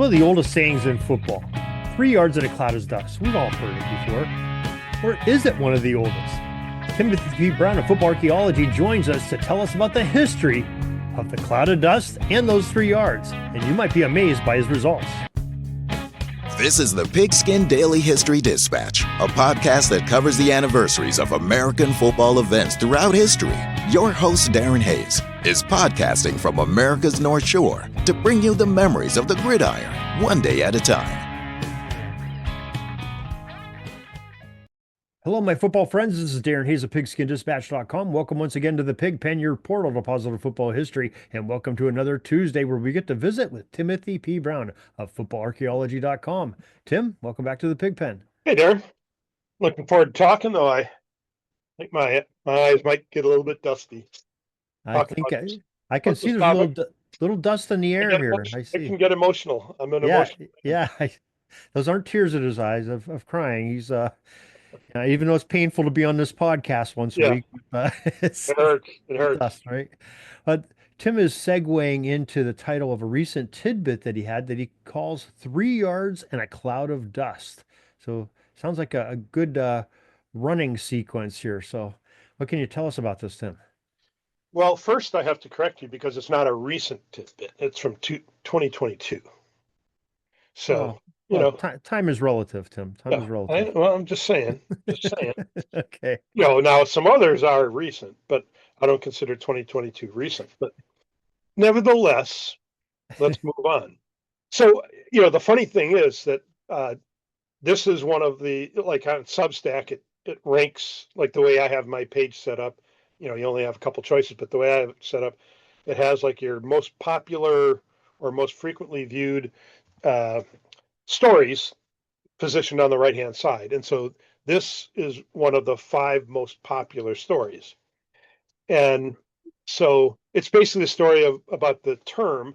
one of the oldest sayings in football. 3 yards in a cloud is dust. We've all heard it before. Or is it one of the oldest? Timothy P. Brown of Football Archaeology joins us to tell us about the history of the cloud of dust and those 3 yards. And you might be amazed by his results. This is the Pigskin Daily History Dispatch, a podcast that covers the anniversaries of American football events throughout history. Your host, Darren Hayes, is podcasting from America's North Shore to bring you the memories of the gridiron, one day at a time. Hello, my football friends. This is Darren Hayes of PigskinDispatch.com. Welcome once again to the Pig Pen, your portal to positive football history. And welcome to another Tuesday where we get to visit with Timothy P. Brown of FootballArchaeology.com. Tim, welcome back to the Pig Pen. Hey, Darren. Looking forward to talking, though. I think my eyes might get a little bit dusty. I can see there's a little dust in the air here. I see. I can get emotional. I'm an emotional. Yeah. Those aren't tears in his eyes of crying. He's even though it's painful to be on this podcast once a week, it hurts. It hurts. Dust, right? Tim is segueing into the title of a recent tidbit that he had that he calls 3 yards and a cloud of dust. So sounds like a good running sequence here. So what can you tell us about this, Tim? Well, first I have to correct you because it's not a recent tidbit. It's from 2022. So, time is relative, Tim. Time is relative. I'm just saying. Okay. Now some others are recent, but I don't consider 2022 recent. But nevertheless, let's move on. So, the funny thing is that this is one of the, like on Substack, it ranks like the way I have my page set up. You only have a couple choices, but the way I have it set up, it has like your most popular or most frequently viewed stories positioned on the right-hand side. And so this is one of the 5 most popular stories. And so it's basically a story about the term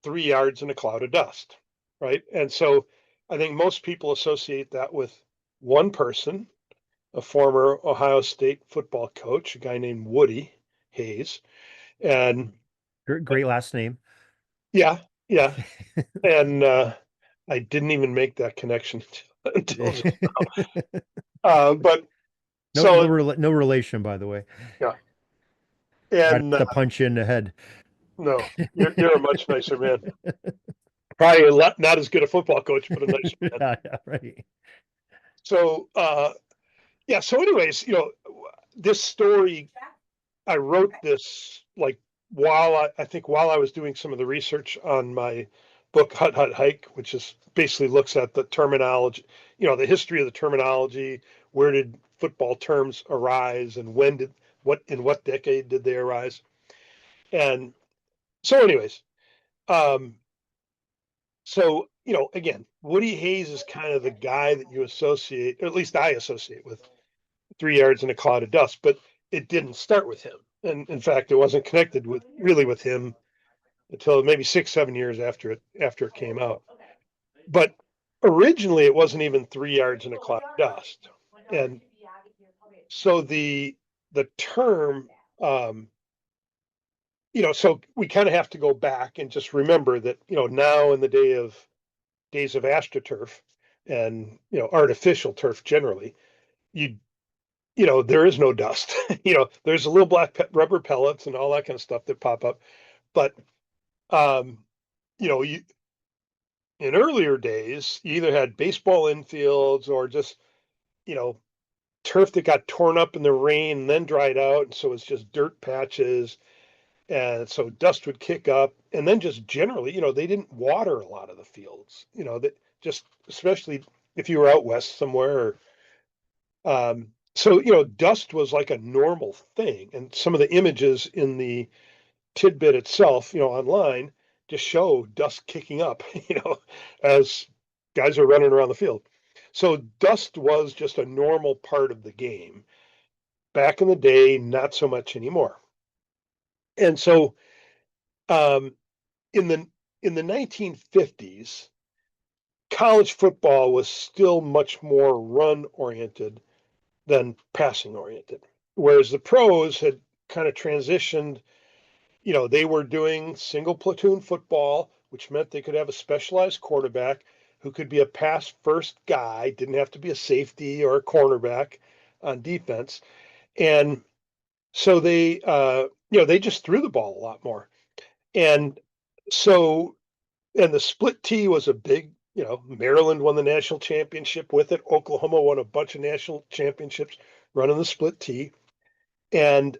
3 yards in a cloud of dust, right? And so I think most people associate that with one person, a former Ohio State football coach, a guy named Woody Hayes. And great last name. Yeah. And I didn't even make that connection until just now. But no relation, by the way. Yeah. And to punch you in the head. No, you're a much nicer man. Probably not as good a football coach, but a nicer man. Yeah, right. So, So anyways, this story, I wrote this like while I was doing some of the research on my book, Hut Hut Hike, which is basically looks at the terminology, the history of the terminology, where did football terms arise and in what decade did they arise? And so anyways, again, Woody Hayes is kind of the guy that you associate, or at least I associate with 3 yards in a cloud of dust, but it didn't start with him. And in fact, it wasn't connected with him until maybe 6-7 years after it came out. But originally it wasn't even 3 yards in a cloud of dust. And so the term, so we kind of have to go back and just remember that, now in the days of AstroTurf and, artificial turf generally, there is no dust. There's a little black rubber pellets and all that kind of stuff that pop up. But, in earlier days, you either had baseball infields or just, turf that got torn up in the rain and then dried out. And so it's just dirt patches. And so dust would kick up. And then just generally, they didn't water a lot of the fields, that just, especially if you were out west somewhere. So, dust was like a normal thing. And some of the images in the tidbit itself, online, just show dust kicking up, as guys are running around the field. So dust was just a normal part of the game. Back in the day, not so much anymore. And so in the 1950s, college football was still much more run-oriented than passing-oriented, whereas the pros had kind of transitioned. They were doing single platoon football which meant they could have a specialized quarterback who could be a pass first guy, didn't have to be a safety or a cornerback on defense. And so they just threw the ball a lot more. And so, and the split T was a big, Maryland won the national championship with it. Oklahoma won a bunch of national championships running the split T. And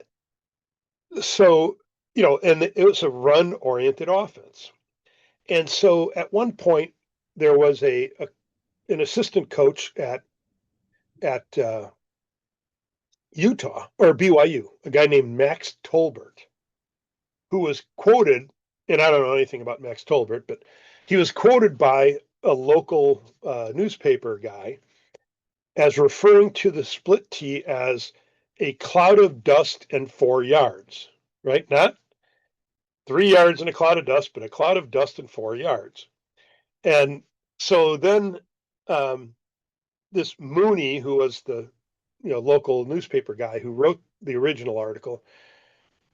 so, and it was a run oriented offense. And so at one point, there was an assistant coach at Utah or BYU, a guy named Max Tolbert, who was quoted, and I don't know anything about Max Tolbert, but he was quoted by a local newspaper guy as referring to the split T as a cloud of dust and 4 yards, right? Not 3 yards in a cloud of dust, but a cloud of dust and 4 yards. And so then this Mooney, who was the local newspaper guy who wrote the original article,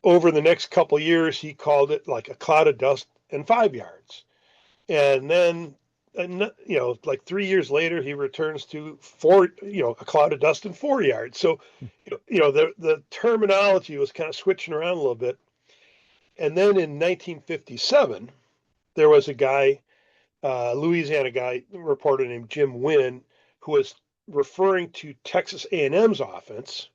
over the next couple years, he called it like a cloud of dust and 5 yards. And then, like 3 years later, he returns to a cloud of dust and 4 yards. So, the terminology was kind of switching around a little bit. And then in 1957, there was a guy, Louisiana guy, reporter named Jim Wynn, who was referring to Texas A&M's offense.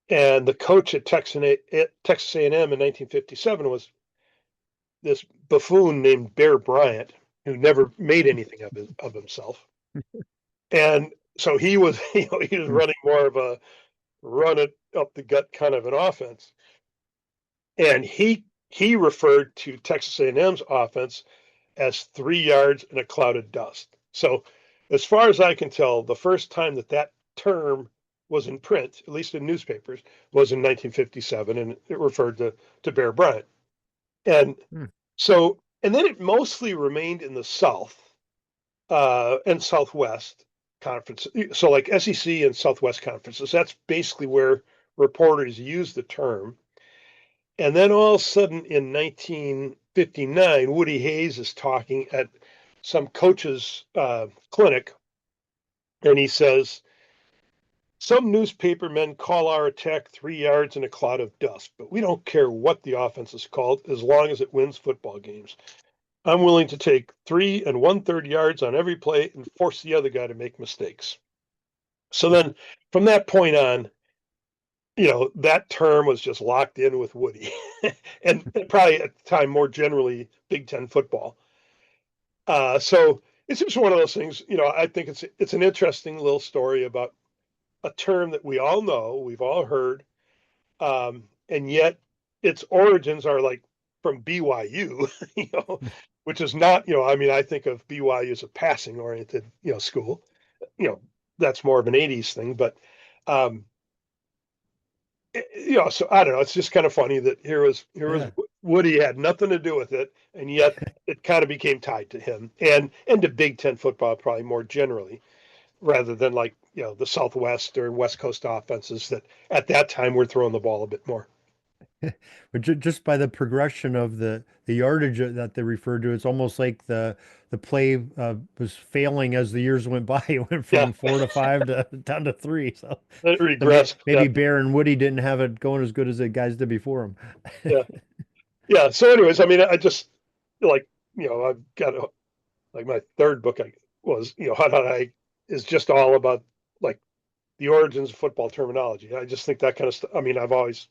And the coach at Texas A&M in 1957 was this buffoon named Bear Bryant, who never made anything of himself. And so he was, he was running more of a run it up the gut kind of an offense. And he referred to Texas A&M's offense as 3 yards in a cloud of dust. So as far as I can tell, the first time that term was in print, at least in newspapers, was in 1957, and it referred to Bear Bryant. And so, and then it mostly remained in the South and Southwest conference. So like SEC and Southwest conferences, that's basically where reporters use the term. And then all of a sudden in 1959, Woody Hayes is talking at some coach's clinic, and he says, some newspaper men call our attack 3 yards in a cloud of dust, but we don't care what the offense is called as long as it wins football games. I'm willing to take 3 1/3 yards on every play and force the other guy to make mistakes. So then from that point on, that term was just locked in with Woody and probably at the time, more generally, Big Ten football. So it's just one of those things, I think it's an interesting little story about a term that we all know, we've all heard, and yet its origins are like from BYU, which is not, I think of BYU as a passing oriented, school, that's more of an 80s thing, but, so I don't know, it's just kind of funny that here was Woody had nothing to do with it, and yet it kind of became tied to him and to Big Ten football, probably more generally, rather than like, the Southwest or West Coast offenses that at that time were throwing the ball a bit more. But just by the progression of the yardage that they referred to, it's almost like the play was failing as the years went by. It went from 4 to 5 to down to 3. So it regressed. Maybe Bear and Woody didn't have it going as good as the guys did before them. Yeah. So anyways, I just like, I've got like my third book was, Hot I is just all about like the origins of football terminology. I just think that kind of stuff. I've always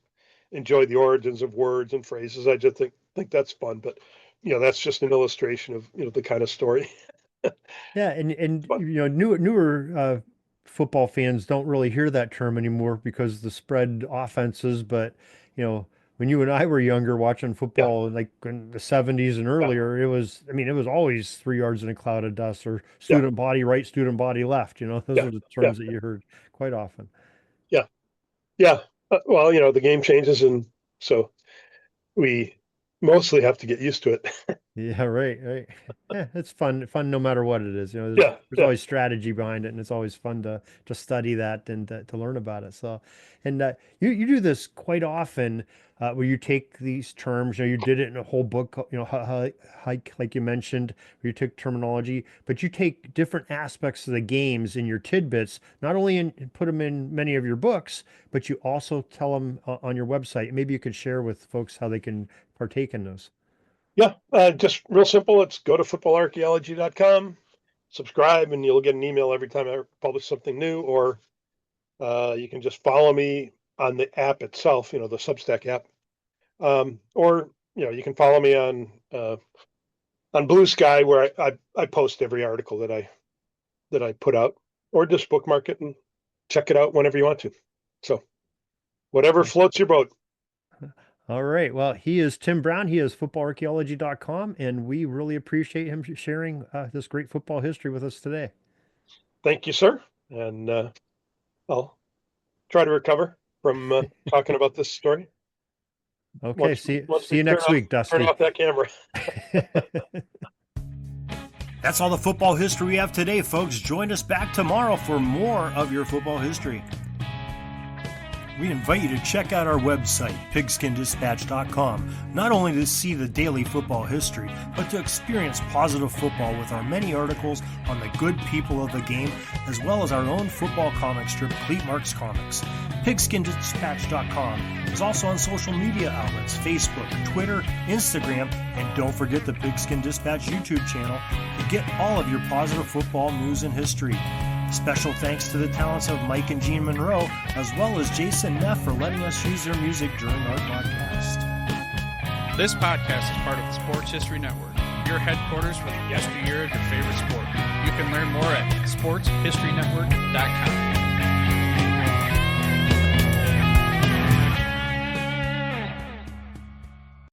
enjoyed the origins of words and phrases. I just think that's fun, but that's just an illustration of, the kind of story. Yeah. And newer football fans don't really hear that term anymore because the spread offenses, but when you and I were younger watching football, like in the 70s and earlier, it was always 3 yards in a cloud of dust or student body right, student body left. Those are the terms that you heard quite often. Yeah. Yeah. Well, the game changes, and so we mostly have to get used to it. Yeah, right. Yeah, it's fun no matter what it is. Yeah, There's yeah, always strategy behind it, and it's always fun to study that and to learn about it. So, and you do this quite often, where you take these terms. You did it in a whole book. Hike, like you mentioned, where you took terminology, but you take different aspects of the games in your tidbits. Not only put them in many of your books, but you also tell them on your website. Maybe you could share with folks how they can partake in those. yeah. Just real simple. Let's go to footballarchaeology.com, subscribe, and you'll get an email every time I publish something new. Or you can just follow me on the app itself, the Substack app. Or you can follow me on Blue Sky, where I post every article that I put out, or just bookmark it and check it out whenever you want to. So whatever floats your boat. All right. Well, he is Tim Brown. He is footballarchaeology.com, and we really appreciate him sharing this great football history with us today. Thank you, sir. And I'll try to recover from talking about this story. Okay. See you next week, Dusty. Turn off that camera. That's all the football history we have today, folks. Join us back tomorrow for more of your football history. We invite you to check out our website, pigskindispatch.com, not only to see the daily football history, but to experience positive football with our many articles on the good people of the game, as well as our own football comic strip, Cleat Marks Comics. Pigskindispatch.com is also on social media outlets, Facebook, Twitter, Instagram, and don't forget the Pigskin Dispatch YouTube channel to get all of your positive football news and history. Special thanks to the talents of Mike and Gene Monroe, as well as Jason Neff for letting us use their music during our podcast. This podcast is part of the Sports History Network, your headquarters for the yesteryear of your favorite sport. You can learn more at sportshistorynetwork.com.